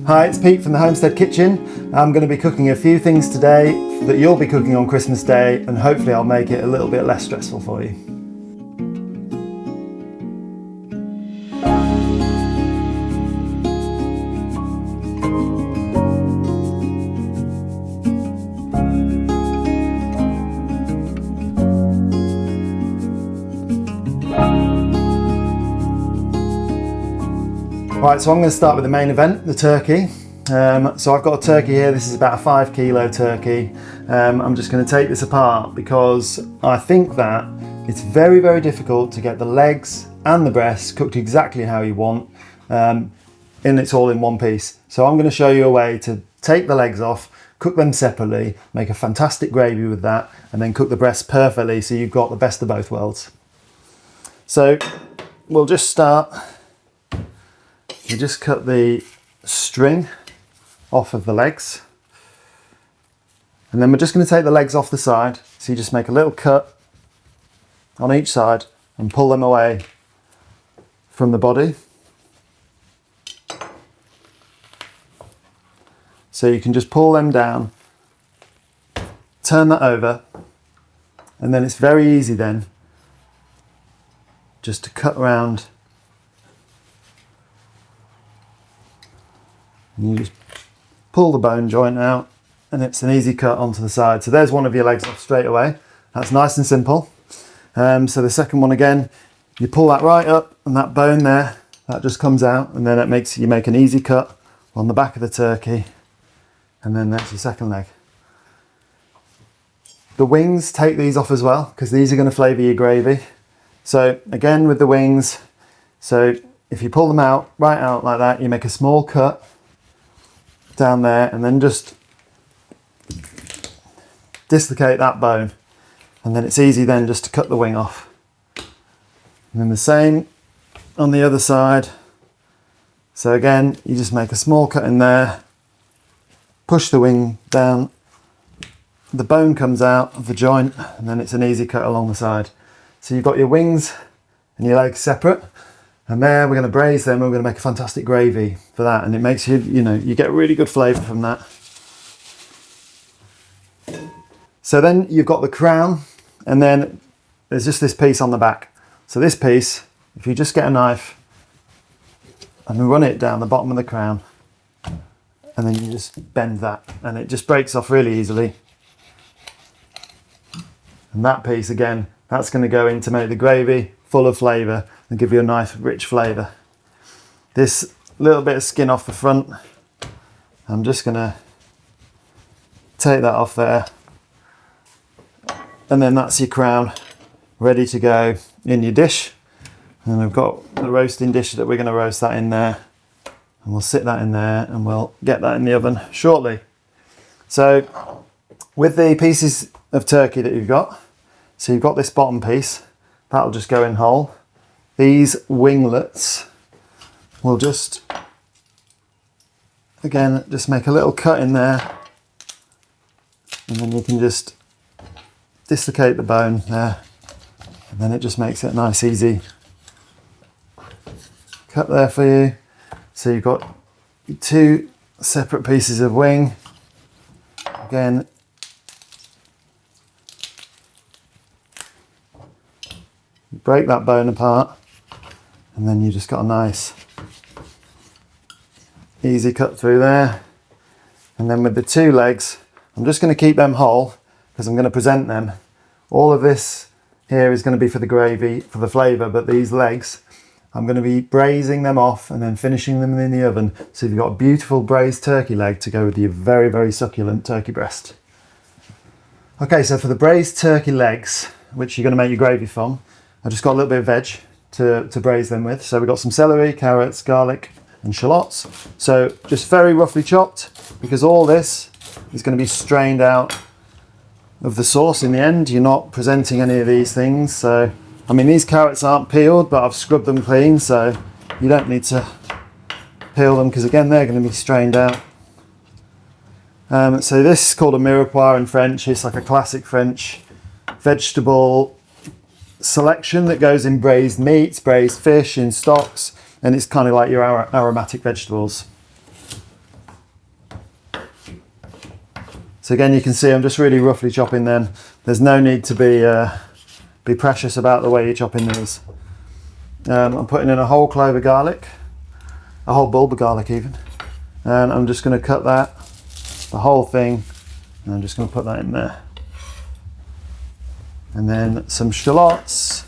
Hi, it's Pete from the Homestead Kitchen. I'm going to be cooking a few things today that you'll be cooking on Christmas Day, and hopefully I'll make it a little bit less stressful for you. Right, so I'm going to start with the main event, the turkey. So I've got a turkey here. This is about a 5 kilo turkey. I'm just going to take this apart because I think that it's very, very difficult to get the legs and the breasts cooked exactly how you want, and it's all in one piece. So I'm going to show you a way to take the legs off, cook them separately, make a fantastic gravy with that, and then cook the breasts perfectly so you've got the best of both worlds. So we'll just start. You just cut the string off of the legs, and then we're just going to take the legs off the side. So you just make a little cut on each side and pull them away from the body. So you can just pull them down, turn that over, and then it's very easy then just to cut around. And you just pull the bone joint out and it's an easy cut onto the side. So there's one of your legs off straight away. That's nice and simple. So the second one again, you pull that right up and that bone there, that just comes out, and then you make an easy cut on the back of the turkey, and then that's your second leg. The wings, take these off as well because these are going to flavour your gravy. So again with the wings, so if you pull them out, right out like that, you make a small cut down there and then just dislocate that bone, and then it's easy then just to cut the wing off. And then the same on the other side. So again, you just make a small cut in there, push the wing down, the bone comes out of the joint, and then it's an easy cut along the side. So you've got your wings and your legs separate. And there we're going to braise them, and we're going to make a fantastic gravy for that, and it makes you get really good flavour from that. So then you've got the crown, and then there's just this piece on the back. So this piece, if you just get a knife and run it down the bottom of the crown, and then you just bend that, and it just breaks off really easily. And that piece again, that's going to go in to make the gravy full of flavour and give you a nice rich flavour. This little bit of skin off the front, I'm just going to take that off there, and then that's your crown ready to go in your dish. And I've got the roasting dish that we're going to roast that in there, and we'll sit that in there and we'll get that in the oven shortly. So with the pieces of turkey that you've got, so you've got this bottom piece, that'll just go in whole. These winglets will just, again, just make a little cut in there, and then you can just dislocate the bone there, and then it just makes it a nice easy cut there for you. So you've got two separate pieces of wing. Again, break that bone apart, and then you just got a nice easy cut through there. And then with the two legs, I'm just going to keep them whole because I'm going to present them. All of this here is going to be for the gravy, for the flavour, but these legs, I'm going to be braising them off and then finishing them in the oven. So you've got a beautiful braised turkey leg to go with your very, very succulent turkey breast. Okay, so for the braised turkey legs, which you're going to make your gravy from, I just got a little bit of veg to braise them with. So we've got some celery, carrots, garlic and shallots. So just very roughly chopped, because all this is going to be strained out of the sauce in the end. You're not presenting any of these things. So, I mean, these carrots aren't peeled, but I've scrubbed them clean, so you don't need to peel them because again, they're going to be strained out. So this is called a mirepoix in French. It's like a classic French vegetable selection that goes in braised meats, braised fish, in stocks, and it's kind of like your aromatic vegetables. So again, you can see I'm just really roughly chopping them. There's no need to be precious about the way you're chopping these. I'm putting in a whole clove of garlic, a whole bulb of garlic even, and I'm just going to cut that, the whole thing, and I'm just going to put that in there. And then some shallots.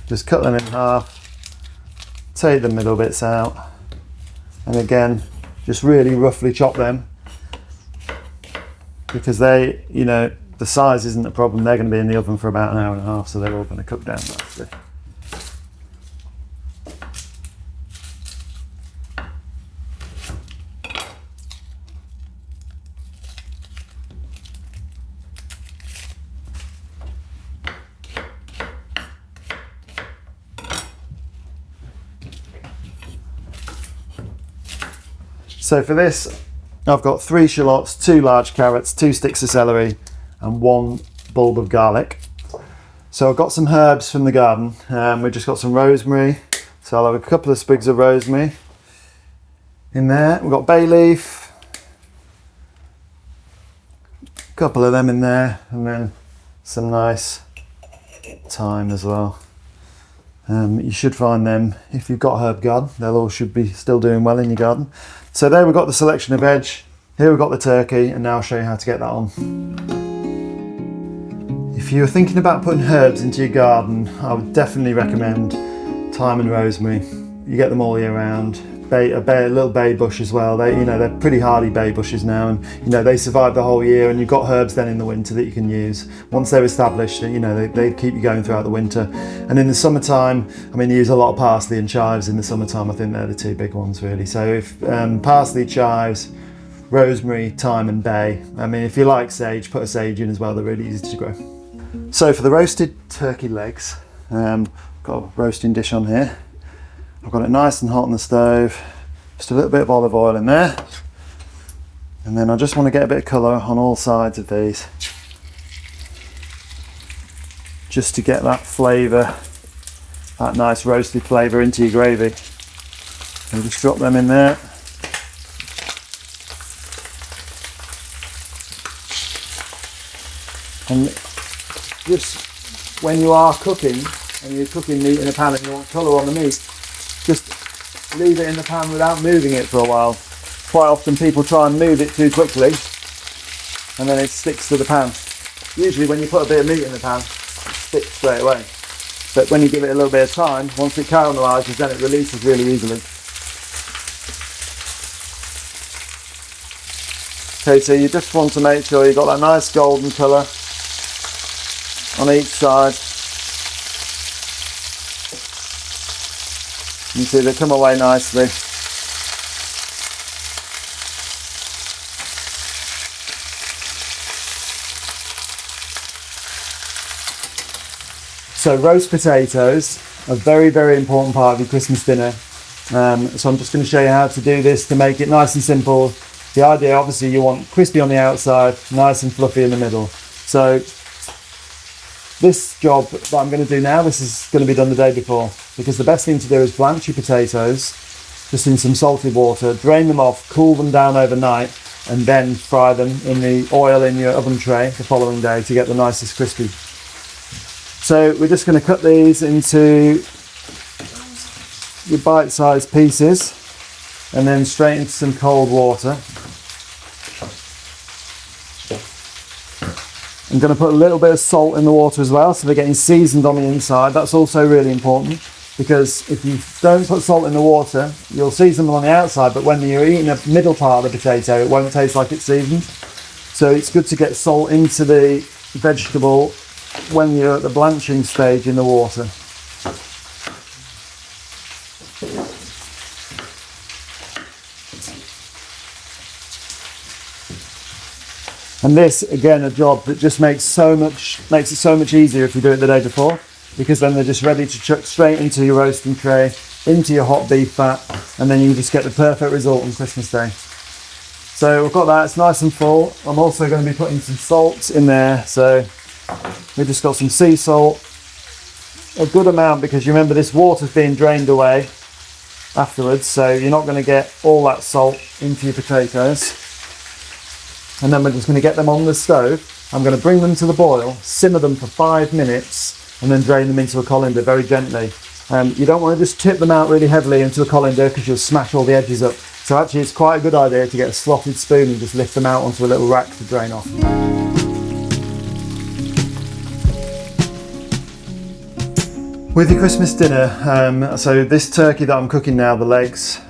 Just cut them in half, take the middle bits out, and again, just really roughly chop them, because they, you know, the size isn't a problem. They're going to be in the oven for about an hour and a half, so they're all going to cook down nicely. So for this, I've got 3 shallots, 2 large carrots, 2 sticks of celery, and 1 bulb of garlic. So I've got some herbs from the garden. We've just got some rosemary. So I'll have a couple of sprigs of rosemary in there. We've got bay leaf, a couple of them in there, and then some nice thyme as well. You should find them, if you've got a herb garden, they'll all should be still doing well in your garden. So there we've got the selection of veg, here we've got the turkey, and now I'll show you how to get that on. If you're thinking about putting herbs into your garden, I would definitely recommend thyme and rosemary. You get them all year round. A little bay bush as well. They're pretty hardy bay bushes now, and they survive the whole year, and you've got herbs then in the winter that you can use. Once they're established, they keep you going throughout the winter. And in the summertime, you use a lot of parsley and chives in the summertime. I think they're the 2 big ones really. So if parsley, chives, rosemary, thyme and bay. If you like sage, put a sage in as well. They're really easy to grow. So for the roasted turkey legs, got a roasting dish on here. I've got it nice and hot on the stove, just a little bit of olive oil in there, and then I just want to get a bit of colour on all sides of these, just to get that flavour, that nice roasted flavour into your gravy. And just drop them in there. And just when you are cooking, and you're cooking meat in a pan and you want colour on the meat, just leave it in the pan without moving it for a while. Quite often people try and move it too quickly and then it sticks to the pan. Usually when you put a bit of meat in the pan, it sticks straight away. But when you give it a little bit of time, once it caramelises, then it releases really easily. Okay, so you just want to make sure you've got that nice golden colour on each side. You see they come away nicely. So roast potatoes are a very, very important part of your Christmas dinner. So I'm just going to show you how to do this to make it nice and simple. The idea, obviously, you want crispy on the outside, nice and fluffy in the middle. So this job that I'm going to do now, this is going to be done the day before, because the best thing to do is blanch your potatoes just in some salty water, drain them off, cool them down overnight, and then fry them in the oil in your oven tray the following day to get the nicest crispy. So we're just going to cut these into your bite-sized pieces and then straight into some cold water. I'm going to put a little bit of salt in the water as well, so they're getting seasoned on the inside. That's also really important, because if you don't put salt in the water, you'll season them on the outside, but when you're eating the middle part of the potato, it won't taste like it's seasoned. So it's good to get salt into the vegetable when you're at the blanching stage in the water. And this, again, a job that just makes it so much easier if you do it the day before, because then they're just ready to chuck straight into your roasting tray, into your hot beef fat, and then you just get the perfect result on Christmas Day. So we've got that, it's nice and full. I'm also going to be putting some salt in there, so we've just got some sea salt, a good amount, because you remember this water's being drained away, afterwards, so you're not going to get all that salt into your potatoes. And then we're just going to get them on the stove. I'm going to bring them to the boil, simmer them for 5 minutes, and then drain them into a colander very gently. You don't want to just tip them out really heavily into a colander because you'll smash all the edges up. So actually it's quite a good idea to get a slotted spoon and just lift them out onto a little rack to drain off. With your Christmas dinner, so this turkey that I'm cooking now, the legs,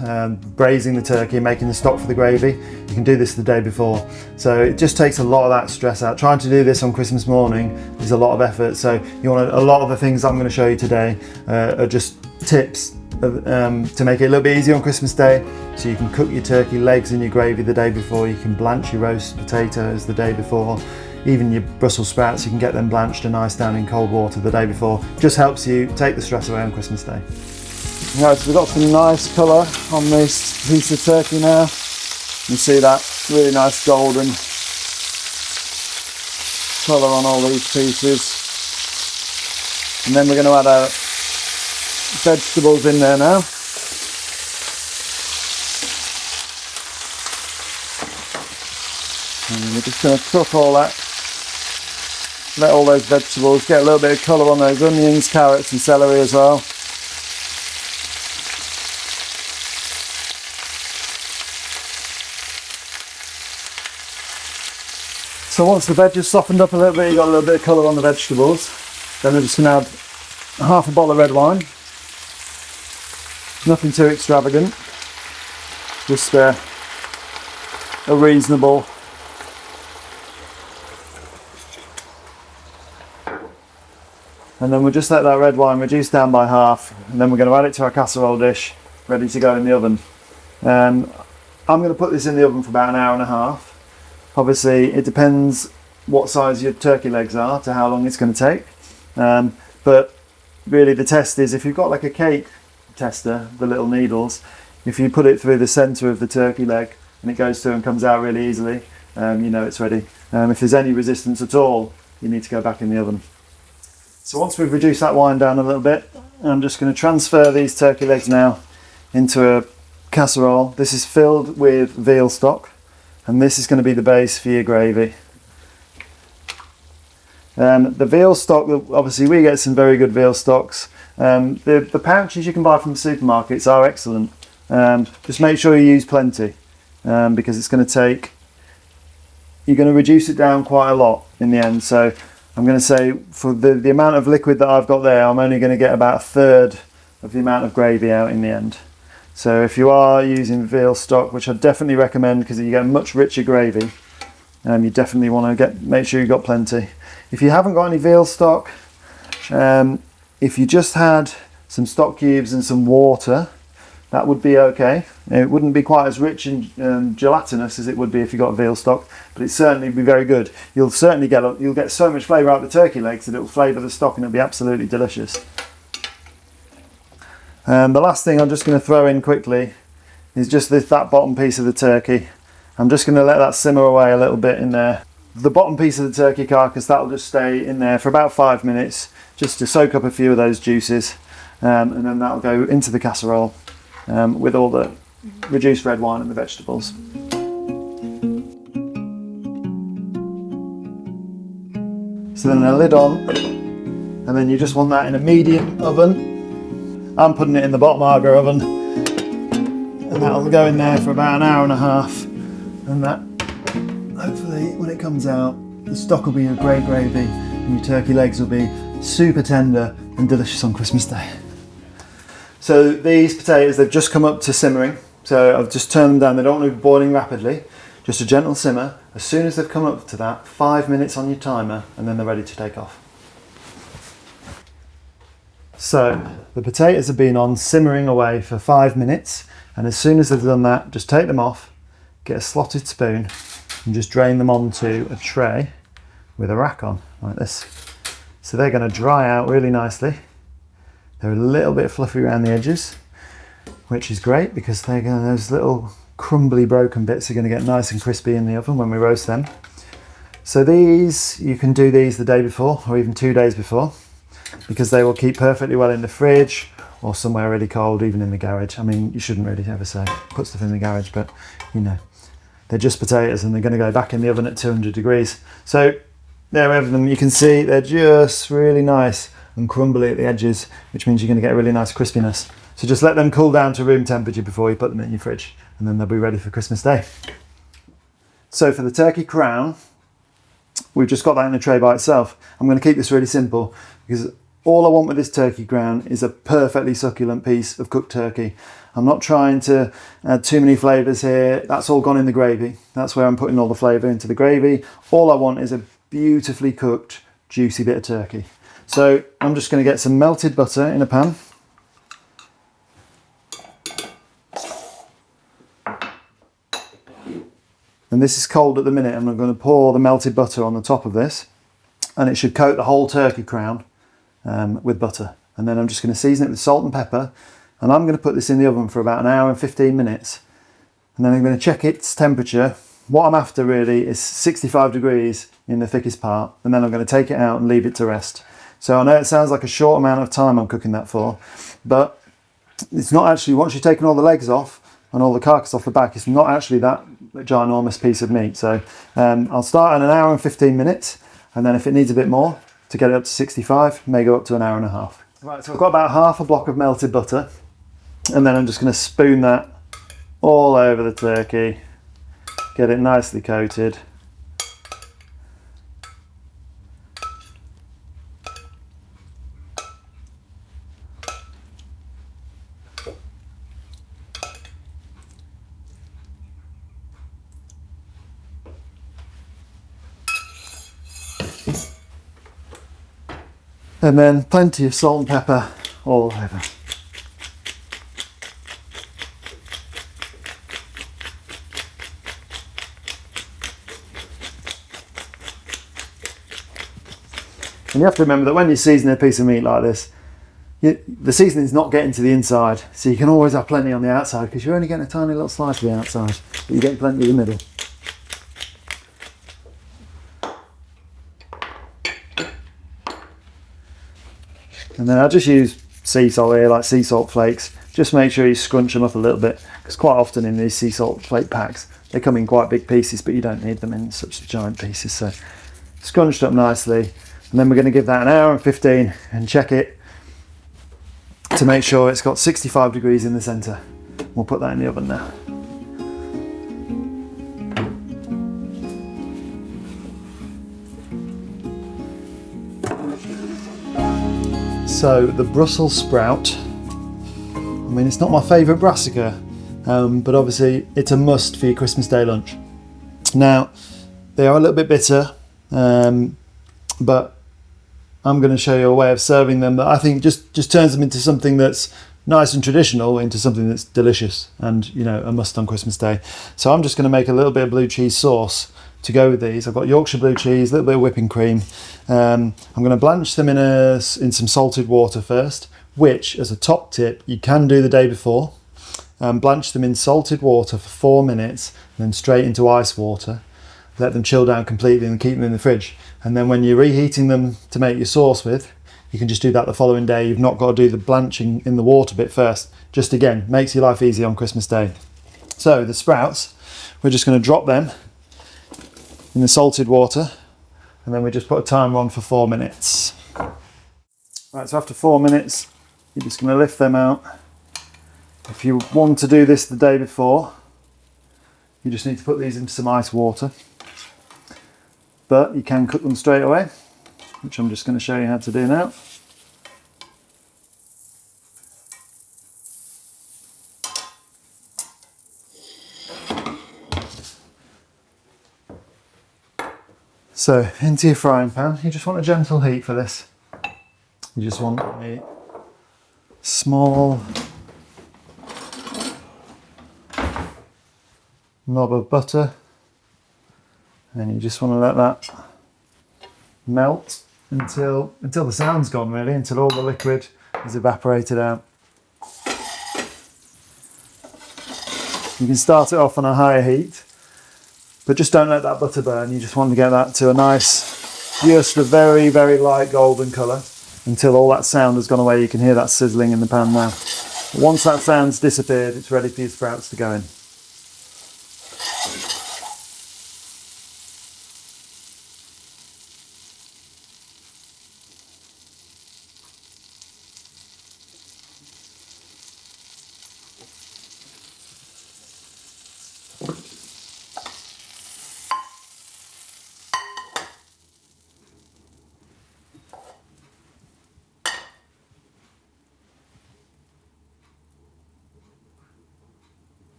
braising the turkey, making the stock for the gravy, you can do this the day before. So it just takes a lot of that stress out. Trying to do this on Christmas morning is a lot of effort. So you want a lot of the things I'm going to show you today are just tips to make it a little bit easier on Christmas Day. So you can cook your turkey legs in your gravy the day before, you can blanch your roast potatoes the day before. Even your Brussels sprouts, you can get them blanched and iced down in cold water the day before. Just helps you take the stress away on Christmas Day. Right, so we've got some nice colour on this piece of turkey now. You see that really nice golden colour on all these pieces. And then we're going to add our vegetables in there now. And we're just going to cook all that. Let all those vegetables get a little bit of colour on those onions, carrots and celery as well. So once the veg has softened up a little bit, you've got a little bit of colour on the vegetables, then we're just going to add half a bottle of red wine. Nothing too extravagant, just a reasonable and then we'll just let that red wine reduce down by half, and then we're going to add it to our casserole dish, ready to go in the oven. I'm going to put this in the oven for about 1.5 hours. Obviously it depends what size your turkey legs are to how long it's going to take, but really the test is if you've got like a cake tester, the little needles, if you put it through the centre of the turkey leg and it goes through and comes out really easily, you know it's ready. If there's any resistance at all, you need to go back in the oven. So once we've reduced that wine down a little bit, I'm just going to transfer these turkey legs now into a casserole. This is filled with veal stock, and this is going to be the base for your gravy. The veal stock, obviously we get some very good veal stocks. The pouches you can buy from the supermarkets are excellent. Just make sure you use plenty, because it's going to take, you're going to reduce it down quite a lot in the end. So I'm going to say for the amount of liquid that I've got there, I'm only going to get about 1/3 of the amount of gravy out in the end. So if you are using veal stock, which I definitely recommend because you get much richer gravy, you definitely want to make sure you've got plenty. If you haven't got any veal stock, if you just had some stock cubes and some water, that would be okay. It wouldn't be quite as rich and gelatinous as it would be if you got veal stock, but it'd certainly be very good. You'll get so much flavour out of the turkey legs that it'll flavour the stock and it'll be absolutely delicious. The last thing I'm just going to throw in quickly is just that bottom piece of the turkey. I'm just going to let that simmer away a little bit in there. The bottom piece of the turkey carcass, that'll just stay in there for about 5 minutes, just to soak up a few of those juices, and then that'll go into the casserole with all the reduced red wine and the vegetables. So then a lid on, and then you just want that in a medium oven. I'm putting it in the bottom Arga oven, and that'll go in there for about 1.5 hours, and that, hopefully when it comes out, the stock will be a great gravy and your turkey legs will be super tender and delicious on Christmas Day. So these potatoes, they've just come up to simmering, so I've just turned them down. They don't want to be boiling rapidly, just a gentle simmer. As soon as they've come up to that, 5 minutes on your timer, and then they're ready to take off. So the potatoes have been on simmering away for 5 minutes, and as soon as they've done that, just take them off, get a slotted spoon and just drain them onto a tray with a rack on like this. So they're going to dry out really nicely. They're a little bit fluffy around the edges, which is great because those little crumbly broken bits are going to get nice and crispy in the oven when we roast them. So these, you can do these the day before or even 2 days before, because they will keep perfectly well in the fridge, or somewhere really cold, even in the garage. I mean, you shouldn't really ever say put stuff in the garage, but you know, they're just potatoes and they're going to go back in the oven at 200 degrees. So there we have them. You can see they're just really nice and crumbly at the edges, which means you're going to get a really nice crispiness. So just let them cool down to room temperature before you put them in your fridge, and then they'll be ready for Christmas Day. So for the turkey crown, we've just got that in a tray by itself. I'm going to keep this really simple because all I want with this turkey crown is a perfectly succulent piece of cooked turkey. I'm not trying to add too many flavours here. That's all gone in the gravy. That's where I'm putting all the flavour into the gravy. All I want is a beautifully cooked, juicy bit of turkey. So I'm just going to get some melted butter in a pan. And this is cold at the minute, and I'm going to pour the melted butter on the top of this, and it should coat the whole turkey crown with butter. And then I'm just going to season it with salt and pepper, and I'm going to put this in the oven for about 1 hour and 15 minutes. And then I'm going to check its temperature. What I'm after really is 65 degrees in the thickest part, and then I'm going to take it out and leave it to rest. So I know it sounds like a short amount of time I'm cooking that for, but it's not actually. Once you've taken all the legs off and all the carcass off the back, it's not actually that ginormous piece of meat. So I'll start at 1 hour and 15 minutes, and then if it needs a bit more to get it up to 65, may go up to 1 hour and a half. Right, so I've got about half a block of melted butter, and then I'm just going to spoon that all over the turkey, get it nicely coated. And then plenty of salt and pepper all over. And you have to remember that when you're seasoning a piece of meat like this, the seasoning is not getting to the inside, so you can always have plenty on the outside because you're only getting a tiny little slice of the outside, but you're getting plenty in the middle. And then I just use sea salt here, like sea salt flakes. Just make sure you scrunch them up a little bit, because quite often in these sea salt flake packs, they come in quite big pieces, but you don't need them in such giant pieces. So scrunched up nicely. And then we're going to give that 1 hour and 15 and check it to make sure it's got 65 degrees in the centre. We'll put that in the oven now. So the Brussels sprout, I mean, it's not my favourite brassica, but obviously it's a must for your Christmas Day lunch. Now, they are a little bit bitter, but I'm going to show you a way of serving them that I think just turns them into something that's nice and traditional into something that's delicious and, you know, a must on Christmas Day. So I'm just going to make a little bit of blue cheese sauce to go with these. I've got Yorkshire blue cheese, a little bit of whipping cream. I'm going to blanch them in some salted water first, which, as a top tip, you can do the day before. Blanch them in salted water for 4 minutes, and then straight into ice water. Let them chill down completely and keep them in the fridge. And then when you're reheating them to make your sauce with, you can just do that the following day. You've not got to do the blanching in the water bit first. Just again, makes your life easy on Christmas Day. So the sprouts, we're just going to drop them in the salted water, and then we just put a timer on for 4 minutes. Right, so after 4 minutes, you're just going to lift them out. If you want to do this the day before, you just need to put these into some ice water. But you can cook them straight away, which I'm just going to show you how to do now. So into your frying pan, you just want a gentle heat for this. You just want a small knob of butter, and you just want to let that melt until the sound's gone, really, until all the liquid is evaporated out. You can start it off on a higher heat, but just don't let that butter burn. You just want to get that to a nice, just a very, very light golden colour. until all that sound has gone away. You can hear that sizzling in the pan now. Once that sound's disappeared, it's ready for your sprouts to go in.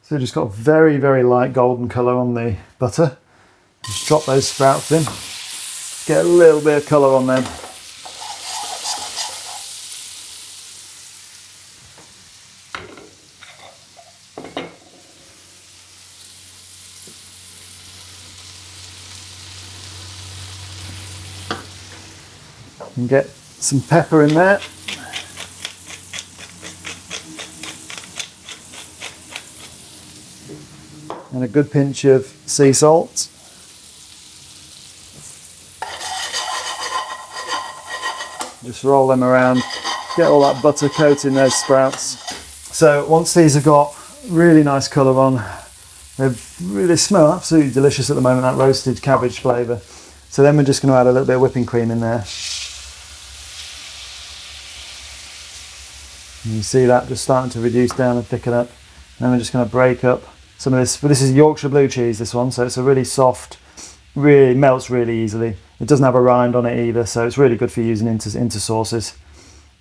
So just got a very, very light golden colour on the butter. Just drop those sprouts in. Get a little bit of colour on them. And get some pepper in there. And a good pinch of sea salt. Just roll them around, get all that butter coating those sprouts. So once these have got really nice colour on, they smell absolutely delicious at the moment, that roasted cabbage flavour. So then we're just going to add a little bit of whipping cream in there. And you see that just starting to reduce down and thicken up. Then we're just going to break up some of this, but this is Yorkshire blue cheese, this one, so it's a really soft, really melts really easily. It doesn't have a rind on it either, so it's really good for using into sauces.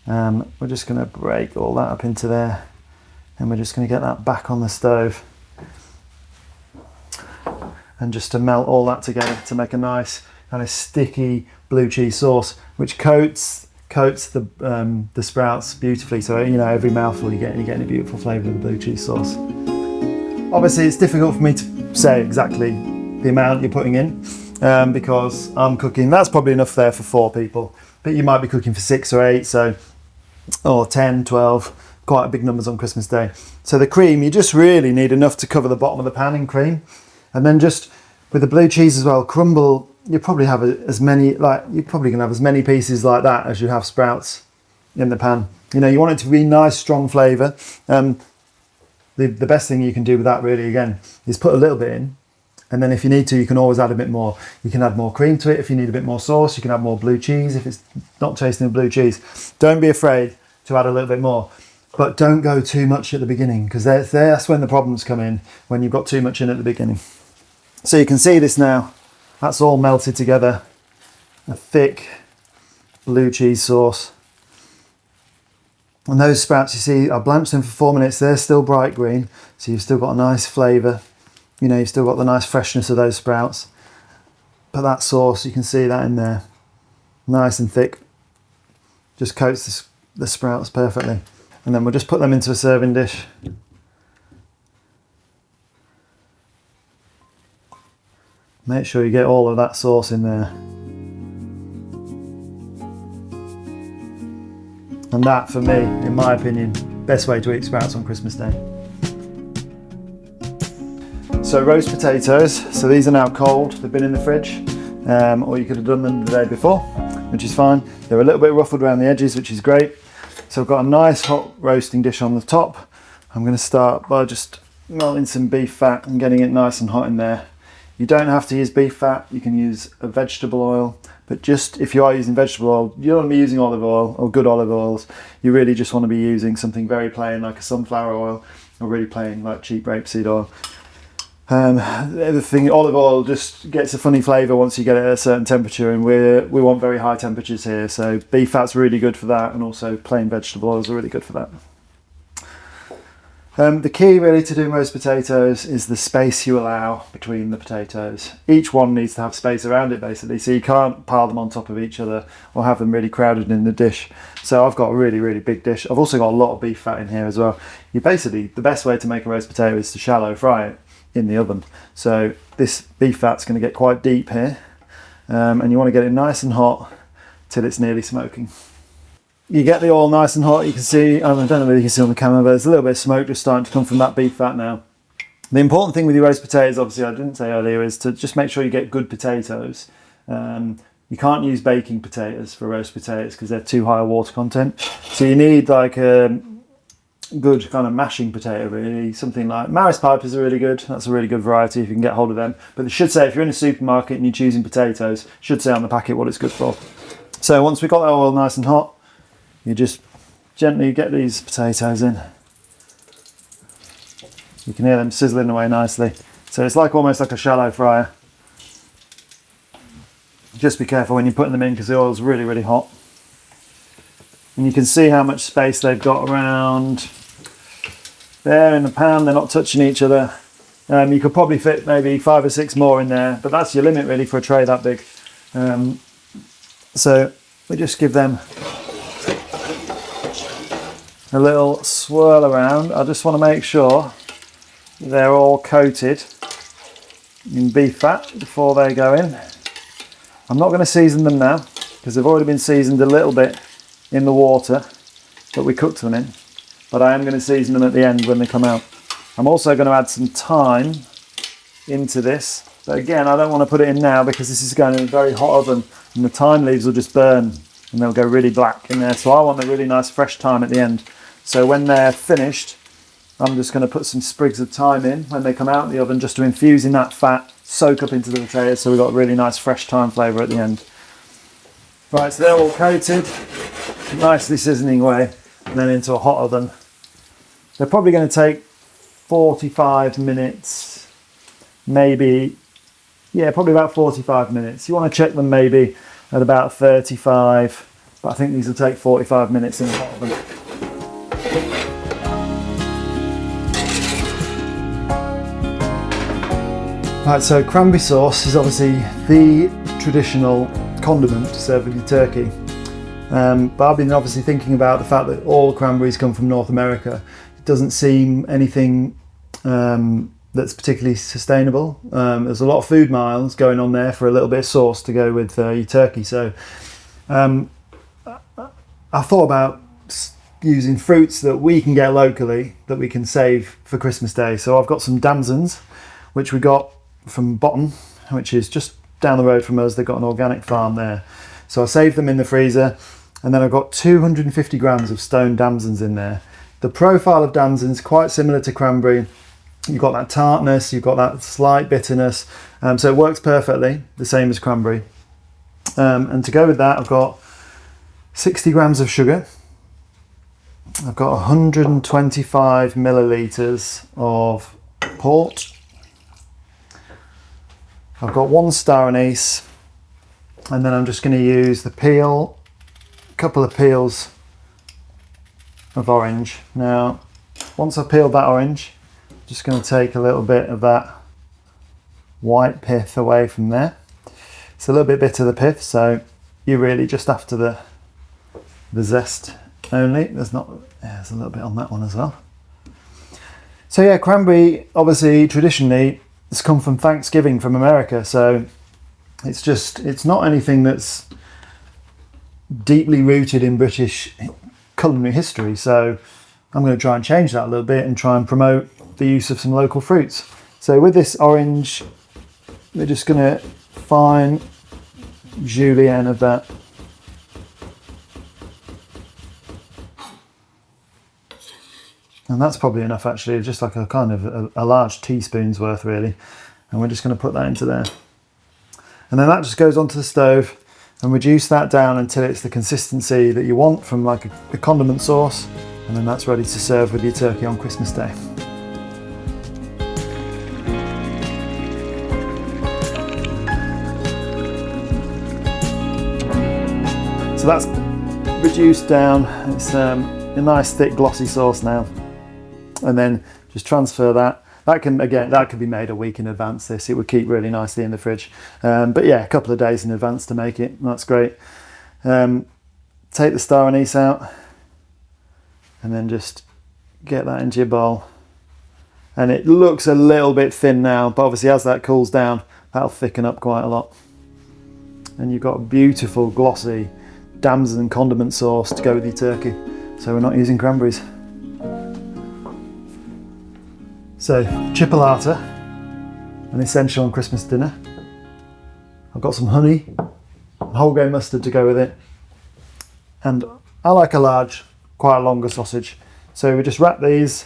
We're just going to break all that up into there, and we're just going to get that back on the stove, and just to melt all that together to make a nice kind of sticky blue cheese sauce, which coats the sprouts beautifully. So you know, every mouthful you're getting a beautiful flavour of the blue cheese sauce. Obviously, it's difficult for me to say exactly the amount you're putting in because I'm cooking. That's probably enough there for 4 people, but you might be cooking for 6 or 8, or 10, 12, quite big numbers on Christmas Day. So the cream, you just really need enough to cover the bottom of the pan in cream, and then just with the blue cheese as well, crumble. You probably have you're probably gonna have as many pieces like that as you have sprouts in the pan. You know, you want it to be nice, strong flavour. The best thing you can do with that really, again, is put a little bit in, and then if you need to, you can always add a bit more. You can add more cream to it if you need a bit more sauce. You can add more blue cheese if it's not tasting of blue cheese. Don't be afraid to add a little bit more, but don't go too much at the beginning, because that's when the problems come in, when you've got too much in at the beginning. So you can see this now, that's all melted together, a thick blue cheese sauce. And those sprouts, you see, I blanched them for 4 minutes. They're still bright green, so you've still got a nice flavour. You know, you've still got the nice freshness of those sprouts. But that sauce, you can see that in there, nice and thick. Just coats the sprouts perfectly. And then we'll just put them into a serving dish. Make sure you get all of that sauce in there. And that, for me, in my opinion, best way to eat sprouts on Christmas Day. So roast potatoes, so these are now cold, they've been in the fridge, or you could have done them the day before, which is fine. They're a little bit ruffled around the edges, which is great. So I've got a nice hot roasting dish on the top. I'm going to start by just melting some beef fat and getting it nice and hot in there. You don't have to use beef fat, you can use a vegetable oil, but just if you are using vegetable oil, you don't want to be using olive oil or good olive oils. You really just want to be using something very plain like a sunflower oil, or really plain like cheap rapeseed oil. The other thing, olive oil just gets a funny flavour once you get it at a certain temperature, and we want very high temperatures here, so beef fat's really good for that, and also plain vegetable oils are really good for that. The key really to doing roast potatoes is the space you allow between the potatoes. Each one needs to have space around it basically, so you can't pile them on top of each other or have them really crowded in the dish. So I've got a really, really big dish. I've also got a lot of beef fat in here as well. The best way to make a roast potato is to shallow fry it in the oven. So this beef fat's going to get quite deep here, and you want to get it nice and hot till it's nearly smoking. You get the oil nice and hot, you can see, I don't know whether you can see on the camera, but there's a little bit of smoke just starting to come from that beef fat now. The important thing with your roast potatoes, obviously I didn't say earlier, is to just make sure you get good potatoes. you can't use baking potatoes for roast potatoes because they're too high a water content. So you need like a good kind of mashing potato, really. Something like Maris Pipers are really good. That's a really good variety if you can get hold of them. But it should say, if you're in a supermarket and you're choosing potatoes, it should say on the packet what it's good for. So once we've got that oil nice and hot, you just gently get these potatoes in. You can hear them sizzling away nicely. So it's like almost like a shallow fryer. Just be careful when you're putting them in because the oil's really, really hot. And you can see how much space they've got around there in the pan. They're not touching each other. You could probably fit maybe 5 or 6 more in there, but that's your limit really for a tray that big. So we just give them a little swirl around. I just want to make sure they're all coated in beef fat before they go in. I'm not going to season them now because they've already been seasoned a little bit in the water that we cooked them in, but I am going to season them at the end when they come out. I'm also going to add some thyme into this, but again I don't want to put it in now because this is going in a very hot oven and the thyme leaves will just burn and they'll go really black in there, so I want a really nice fresh thyme at the end. So when they're finished, I'm just going to put some sprigs of thyme in when they come out of the oven, just to infuse in that fat, soak up into the potatoes, so we've got a really nice fresh thyme flavour at the end. Right, so they're all coated, nicely sizzling away, and then into a hot oven. They're probably going to take 45 minutes, maybe, yeah, probably about 45 minutes. You want to check them maybe at about 35, but I think these will take 45 minutes in the hot oven. Right, so cranberry sauce is obviously the traditional condiment to serve with your turkey. But I've been obviously thinking about the fact that all cranberries come from North America. It doesn't seem anything that's particularly sustainable. There's a lot of food miles going on there for a little bit of sauce to go with your turkey. So I thought about using fruits that we can get locally that we can save for Christmas Day. So I've got some damsons, which we got from Bottom, which is just down the road from us. They've got an organic farm there. So I saved them in the freezer, and then I've got 250 grams of stone damsons in there. The profile of damsons quite similar to cranberry. You've got that tartness, you've got that slight bitterness, so it works perfectly, the same as cranberry. And to go with that, I've got 60 grams of sugar. I've got 125 millilitres of port. I've got 1 star anise, and then I'm just going to use the peel, a couple of peels of orange. Now, once I've peeled that orange, I'm just going to take a little bit of that white pith away from there. It's a little bit bitter, the pith, so you're really just after the zest only. There's a little bit on that one as well. So yeah, cranberry, obviously, traditionally, it's come from Thanksgiving from America, so it's not anything that's deeply rooted in British culinary history. So I'm going to try and change that a little bit and try and promote the use of some local fruits. So with this orange, we're just going to fine julienne of that. And that's probably enough actually, just like a kind of a large teaspoon's worth really. And we're just going to put that into there. And then that just goes onto the stove and reduce that down until it's the consistency that you want from like a condiment sauce. And then that's ready to serve with your turkey on Christmas Day. So that's reduced down. It's a nice thick glossy sauce now. And then just transfer that. That can be made a week in advance. It would keep really nicely in the fridge. But yeah, a couple of days in advance to make it. That's great. Take the star anise out and then just get that into your bowl. And it looks a little bit thin now, but obviously as that cools down, that'll thicken up quite a lot. And you've got a beautiful glossy damson condiment sauce to go with your turkey. So we're not using cranberries. So, chipolata, an essential on Christmas dinner. I've got some honey, I've whole grain mustard to go with it. And I like a large, quite a longer sausage. So we just wrap these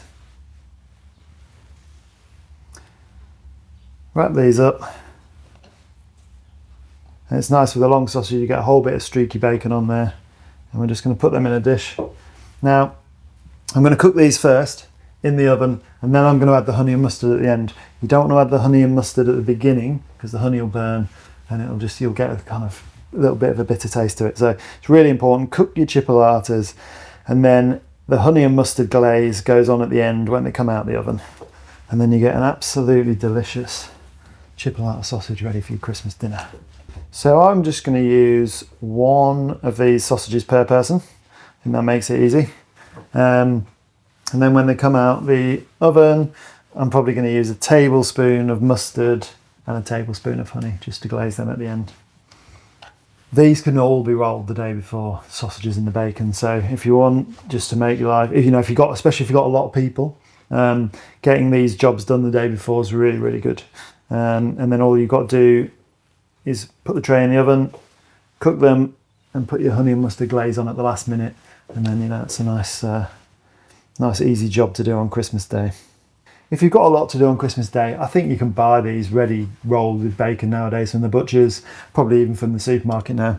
up. And it's nice with a long sausage, you get a whole bit of streaky bacon on there. And we're just going to put them in a dish. Now, I'm going to cook these first in the oven, and then I'm going to add the honey and mustard at the end. You don't want to add the honey and mustard at the beginning because the honey will burn and you'll get a kind of a little bit of a bitter taste to it. So it's really important, cook your chipolatas, and then the honey and mustard glaze goes on at the end when they come out of the oven. And then you get an absolutely delicious chipolata sausage ready for your Christmas dinner. So I'm just going to use one of these sausages per person. I think that makes it easy. And then when they come out the oven, I'm probably going to use a tablespoon of mustard and a tablespoon of honey just to glaze them at the end. These can all be rolled the day before, sausages and the bacon. So if you want just to make your life, especially if you've got a lot of people, getting these jobs done the day before is really, really good. And then all you've got to do is put the tray in the oven, cook them, and put your honey and mustard glaze on at the last minute. And then, it's a nice easy job to do on Christmas Day. If you've got a lot to do on Christmas Day, I think you can buy these ready rolled with bacon nowadays from the butchers, probably even from the supermarket now.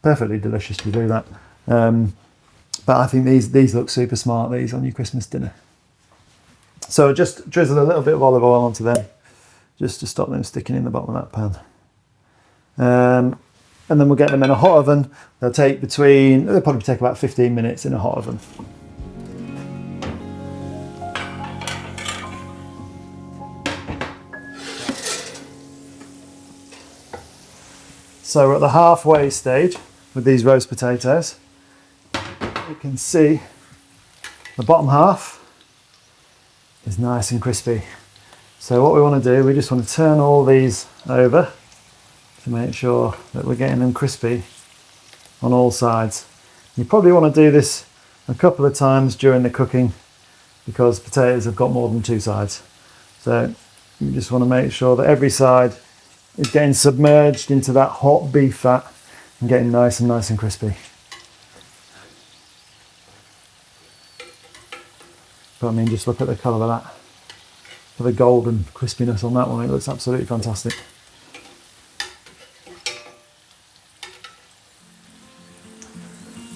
Perfectly delicious to do that. But I think these look super smart, these on your Christmas dinner. So just drizzle a little bit of olive oil onto them, just to stop them sticking in the bottom of that pan. And then we'll get them in a hot oven. They'll probably take about 15 minutes in a hot oven. So we're at the halfway stage with these roast potatoes. You can see the bottom half is nice and crispy. So what we want to do, we just want to turn all these over to make sure that we're getting them crispy on all sides. You probably want to do this a couple of times during the cooking because potatoes have got more than two sides. So you just want to make sure that every side is getting submerged into that hot beef fat and getting nice and crispy. But I mean, just look at the colour of that. For the golden crispiness on that one, it looks absolutely fantastic.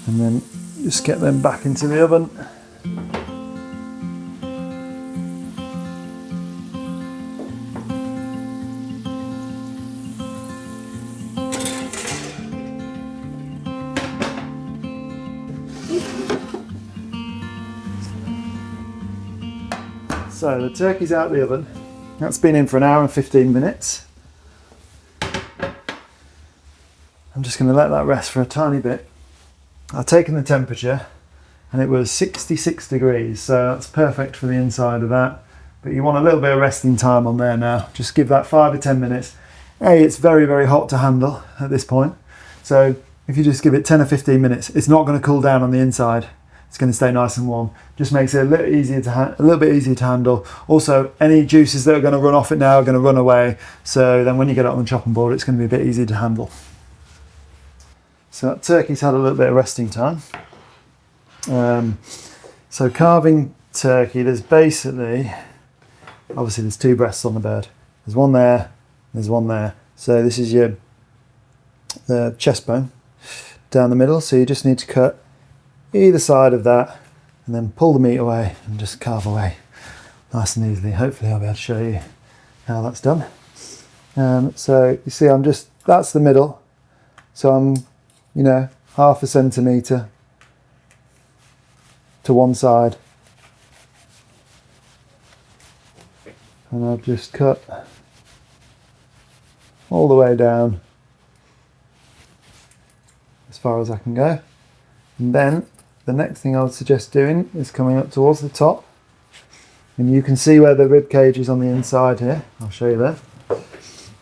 And then just get them back into the oven. So the turkey's out of the oven. That's been in for an hour and 15 minutes. I'm just going to let that rest for a tiny bit. I've taken the temperature and it was 66 degrees, so that's perfect for the inside of that. But you want a little bit of resting time on there now. Just give that 5 or 10 minutes. It's very, very hot to handle at this point. So if you just give it 10 or 15 minutes, it's not going to cool down on the inside. It's going to stay nice and warm. Just makes it a little bit easier to handle. Also, any juices that are going to run off it now are going to run away. So then when you get it on the chopping board, it's going to be a bit easier to handle. So that turkey's had a little bit of resting time. So carving turkey, there's basically, obviously there's two breasts on the bird. There's one there, there's one there. So this is the chest bone down the middle. So you just need to cut either side of that and then pull the meat away and just carve away nice and easily. Hopefully I'll be able to show you how that's done. So you see that's the middle. So I'm, half a centimetre to one side. And I've just cut all the way down as far as I can go. And then the next thing I would suggest doing is coming up towards the top. And you can see where the rib cage is on the inside here. I'll show you there.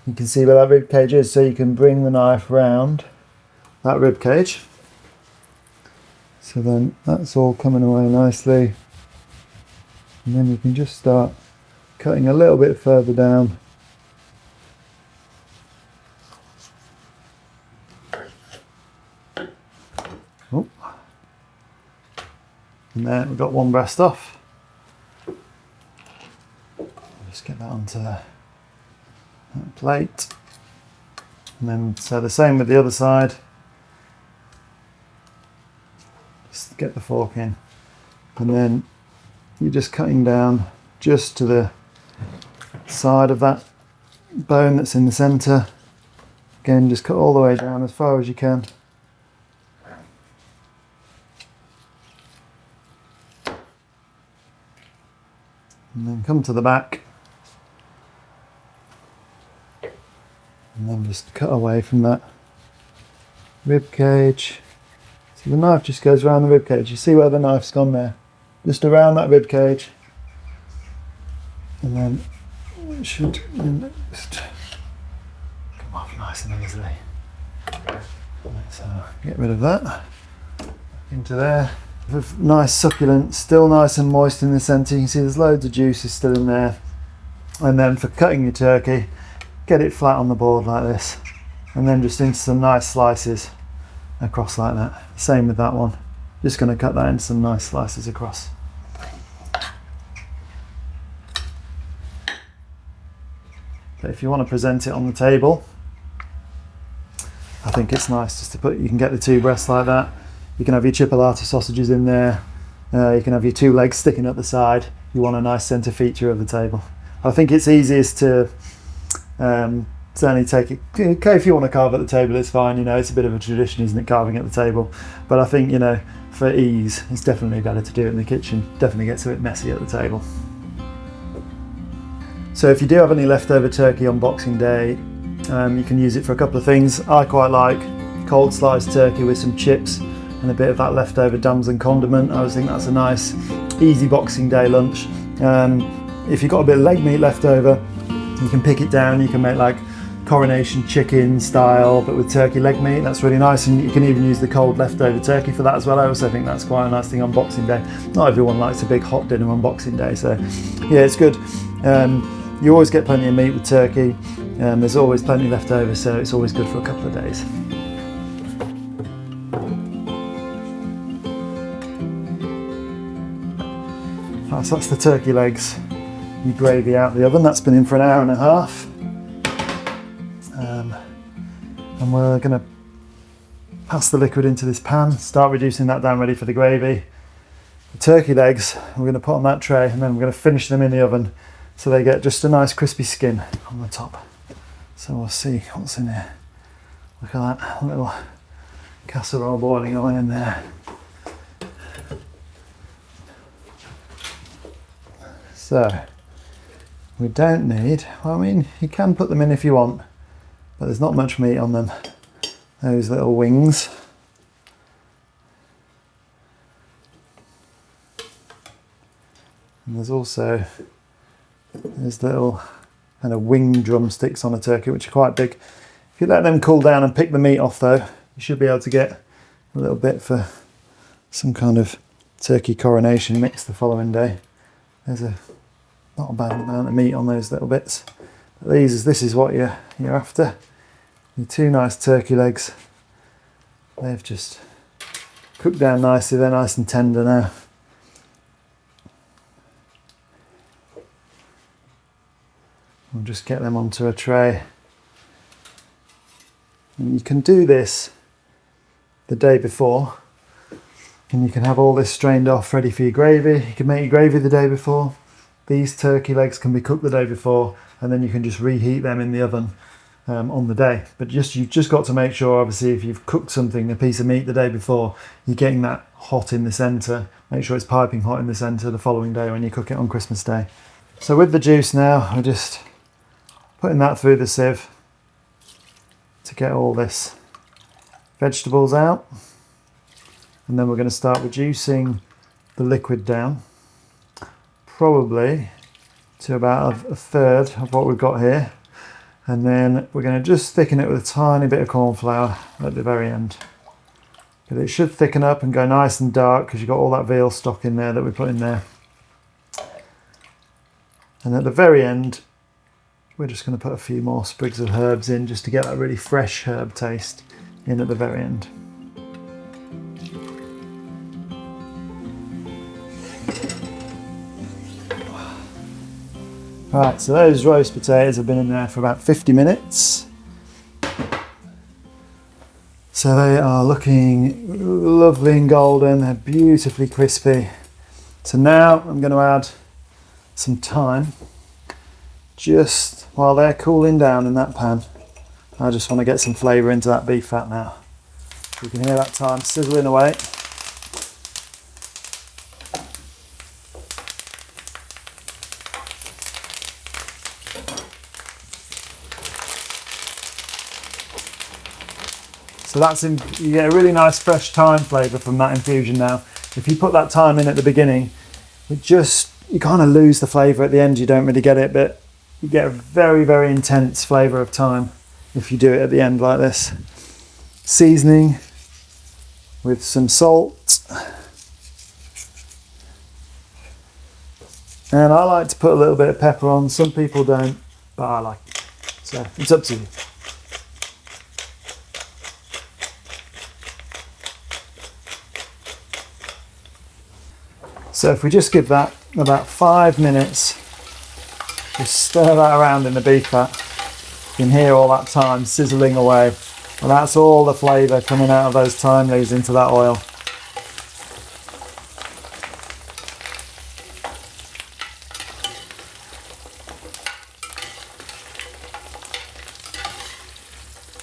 You can see where that rib cage is, so you can bring the knife round that rib cage. So then that's all coming away nicely. And then you can just start cutting a little bit further down. And then we've got one breast off. Just get that onto that plate. And then, so the same with the other side. Just get the fork in. And then you're just cutting down just to the side of that bone that's in the centre. Again, just cut all the way down as far as you can. And then come to the back. And then just cut away from that rib cage. So the knife just goes around the rib cage. You see where the knife's gone there? Just around that rib cage. And then it should just come off nice and easily. So get rid of that. Into there. With nice succulent, still nice and moist in the centre. You can see there's loads of juices still in there. And then for cutting your turkey, get it flat on the board like this. And then just into some nice slices across like that. Same with that one. Just going to cut that into some nice slices across. But if you want to present it on the table, I think it's nice just to put, you can get the two breasts like that. You can have your chipolata sausages in there. You can have your two legs sticking up the side. You want a nice centre feature of the table. I think it's easiest to certainly take it. Okay, if you want to carve at the table, it's fine. You know, it's a bit of a tradition, isn't it, carving at the table? But I think, you know, for ease, it's definitely better to do it in the kitchen. Definitely gets a bit messy at the table. So if you do have any leftover turkey on Boxing Day, you can use it for a couple of things. I quite like cold sliced turkey with some chips and a bit of that leftover Damson condiment. I always think that's a nice, easy Boxing Day lunch. If you've got a bit of leg meat left over, you can pick it down. You can make like coronation chicken style, but with turkey leg meat. That's really nice, and you can even use the cold leftover turkey for that as well. I also think that's quite a nice thing on Boxing Day. Not everyone likes a big hot dinner on Boxing Day, so yeah, it's good. You always get plenty of meat with turkey. There's always plenty left over, so it's always good for a couple of days. Right, so that's the turkey legs. Your gravy out of the oven. That's been in for an hour and a half. And we're going to pass the liquid into this pan, start reducing that down ready for the gravy. The turkey legs we're going to put on that tray, and then we're going to finish them in the oven so they get just a nice crispy skin on the top. So we'll see what's in here. Look at that little casserole boiling away in there. So we don't need, well, I mean, you can put them in if you want, but there's not much meat on them. Those little wings. And there's also these little kind of wing drumsticks on a turkey, which are quite big. If you let them cool down and pick the meat off though, you should be able to get a little bit for some kind of turkey coronation mix the following day. There's not a bad amount of meat on those little bits. But this is what you're after. Your two nice turkey legs. They've just cooked down nicely. They're nice and tender now. We'll just get them onto a tray. And you can do this the day before. And you can have all this strained off ready for your gravy. You can make your gravy the day before. These turkey legs can be cooked the day before, and then you can just reheat them in the oven on the day. But you've just got to make sure, obviously, if you've cooked something, a piece of meat the day before, you're getting that hot in the centre. Make sure it's piping hot in the centre the following day when you cook it on Christmas Day. So with the juice now, I'm just putting that through the sieve to get all this vegetables out. And then we're going to start reducing the liquid down, probably to about a third of what we've got here. And then we're going to just thicken it with a tiny bit of corn flour at the very end. But it should thicken up and go nice and dark because you've got all that veal stock in there that we put in there. And at the very end, we're just going to put a few more sprigs of herbs in just to get that really fresh herb taste in at the very end. Right, so those roast potatoes have been in there for about 50 minutes. So they are looking lovely and golden, they're beautifully crispy. So now I'm going to add some thyme, just while they're cooling down in that pan. I just want to get some flavour into that beef fat now. You can hear that thyme sizzling away. So that's you get a really nice fresh thyme flavour from that infusion now. If you put that thyme in at the beginning, you kind of lose the flavour at the end, you don't really get it, but you get a very, very intense flavour of thyme if you do it at the end like this. Seasoning with some salt. And I like to put a little bit of pepper on, some people don't, but I like it. So it's up to you. So if we just give that about 5 minutes, just stir that around in the beef fat, you can hear all that thyme sizzling away. Well, that's all the flavour coming out of those thyme leaves into that oil.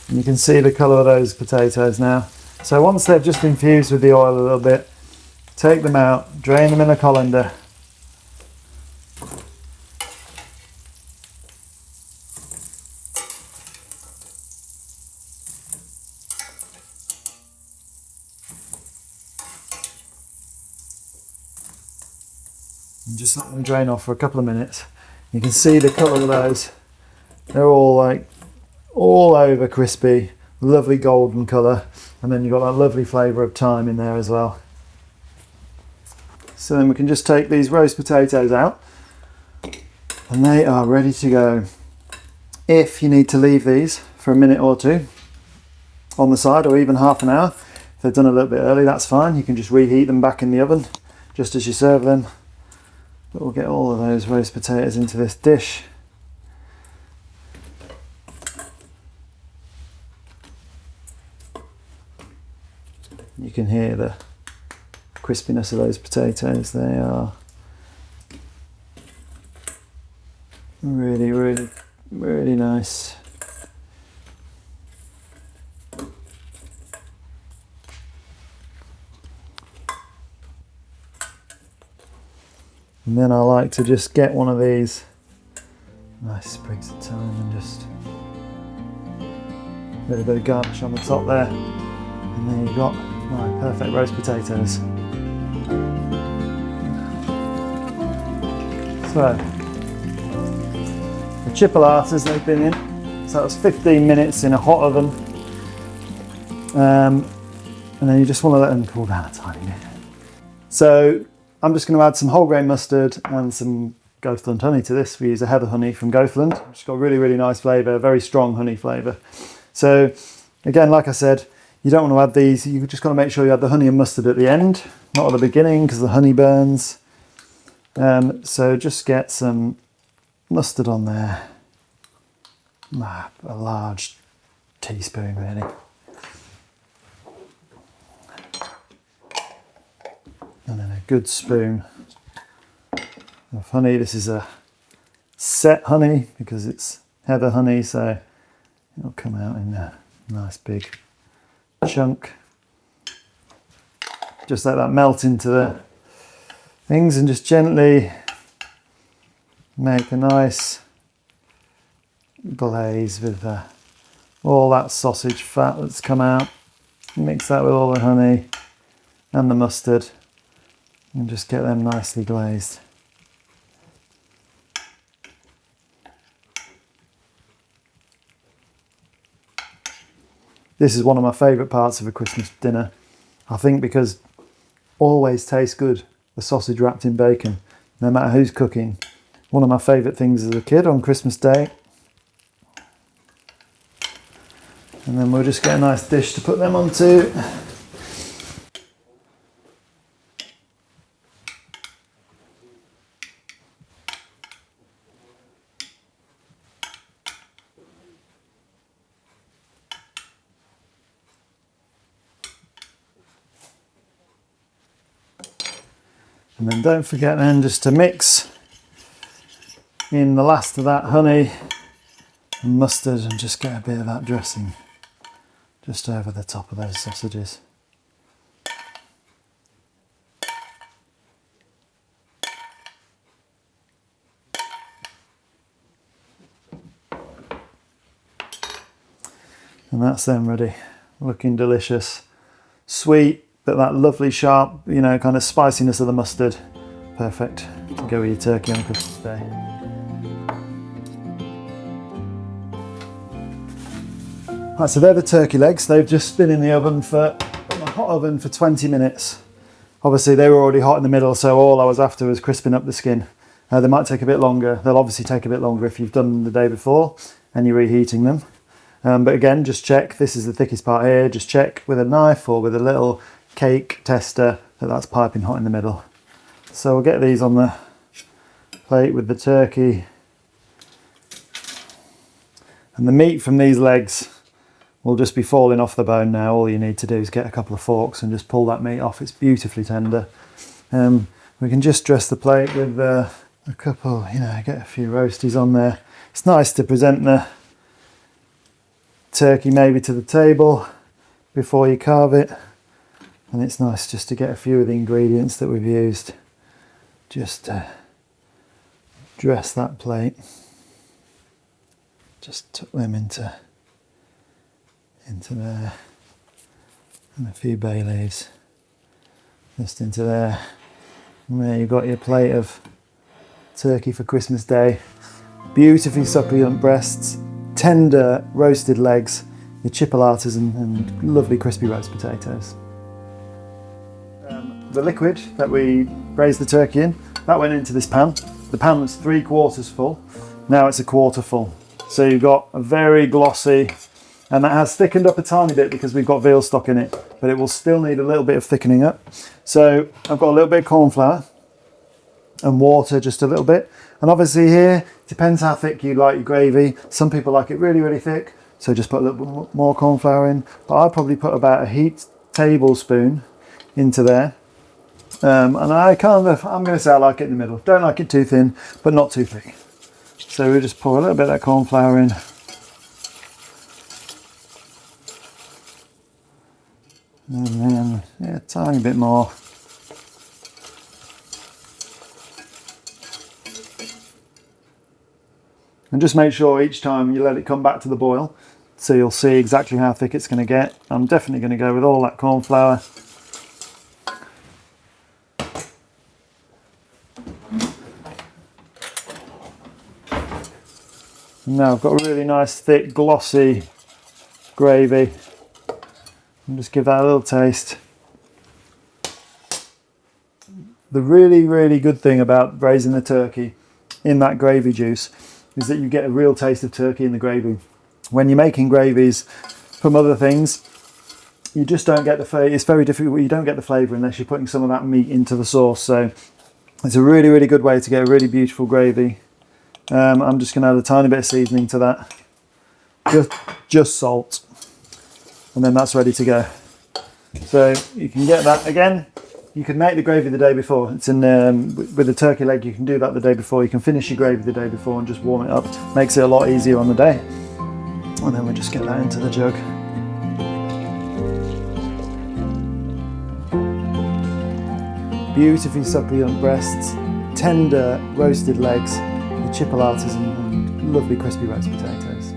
And you can see the colour of those potatoes now. So once they've just infused with the oil a little bit, take them out, drain them in a colander. And just let them drain off for a couple of minutes. You can see the colour of those. They're all like all over crispy, lovely golden colour, and then you've got that lovely flavour of thyme in there as well. So then we can just take these roast potatoes out and they are ready to go. If you need to leave these for a minute or two on the side, or even half an hour, if they're done a little bit early, that's fine. You can just reheat them back in the oven just as you serve them. But we'll get all of those roast potatoes into this dish. You can hear the crispiness of those potatoes. They are really, really, really nice. And then I like to just get one of these nice sprigs of thyme and just a little bit of garnish on the top there. And there you've got my perfect roast potatoes. So, the chipolatas they've been in, so that was 15 minutes in a hot oven, and then you just want to let them cool down a tiny bit. So I'm just going to add some whole grain mustard and some Goathland honey to this. We use a heather honey from Goathland, which has got really, really nice flavour, very strong honey flavour. So again, like I said, you don't want to add these, you just got to make sure you add the honey and mustard at the end, not at the beginning because the honey burns. So just get some mustard on there, a large teaspoon really. And then a good spoon of honey. This is a set honey because it's heather honey, so it'll come out in a nice big chunk. Just let that melt into the things and just gently make a nice glaze with all that sausage fat that's come out. Mix that with all the honey and the mustard and just get them nicely glazed. This is one of my favourite parts of a Christmas dinner, I think, because always tastes good, the sausage wrapped in bacon, no matter who's cooking. One of my favourite things as a kid on Christmas Day. And then we'll just get a nice dish to put them onto. And then don't forget then just to mix in the last of that honey and mustard and just get a bit of that dressing just over the top of those sausages. And that's then ready, looking delicious. Sweet, but that lovely sharp, you know, kind of spiciness of the mustard. Perfect to go with your turkey on Christmas Day. Right, so they're the turkey legs. They've just been in the oven for, a hot oven for 20 minutes. Obviously they were already hot in the middle, so all I was after was crisping up the skin. They might take a bit longer. They'll obviously take a bit longer if you've done them the day before and you're reheating them. But again, just check, this is the thickest part here, just check with a knife or with a little cake tester that that's piping hot in the middle. So we'll get these on the plate with the turkey. And the meat from these legs will just be falling off the bone now. All you need to do is get a couple of forks and just pull that meat off. It's beautifully tender. We can just dress the plate with a couple, you know, get a few roasties on there. It's nice to present the turkey maybe to the table before you carve it, and it's nice just to get a few of the ingredients that we've used just to dress that plate. Just tuck them into there, and a few bay leaves just into there, and there you've got your plate of turkey for Christmas Day. Beautifully succulent breasts, tender roasted legs, your chipolatas and lovely crispy roast potatoes. The liquid that we braised the turkey in, that went into this pan. The pan was 3/4 full, now it's 1/4 full. So you've got a very glossy, and that has thickened up a tiny bit because we've got veal stock in it, but it will still need a little bit of thickening up. So I've got a little bit of corn flour and water, just a little bit. And obviously here, depends how thick you like your gravy. Some people like it really, really thick, so just put a little bit more corn flour in. But I'd probably put about a heaped tablespoon into there. And I'm going to say I like it in the middle. Don't like it too thin, but not too thick. So we just pour a little bit of that corn flour in. And then, yeah, a tiny bit more. And just make sure each time you let it come back to the boil, so you'll see exactly how thick it's going to get. I'm definitely going to go with all that corn flour. And now I've got a really nice, thick, glossy gravy. And just give that a little taste. The really, really good thing about braising the turkey in that gravy juice is that you get a real taste of turkey in the gravy. When you're making gravies from other things, you just don't get the flavour. It's very difficult. You don't get the flavour unless you're putting some of that meat into the sauce. So it's a really, really good way to get a really beautiful gravy. I'm just going to add a tiny bit of seasoning to that, just salt, and then that's ready to go. So you can get that again. You can make the gravy the day before. It's in with the turkey leg. You can do that the day before. You can finish your gravy the day before and just warm it up. Makes it a lot easier on the day. And then we just get that into the jug. Beautifully succulent breasts, tender roasted legs, the chipolatas and lovely crispy roast potatoes.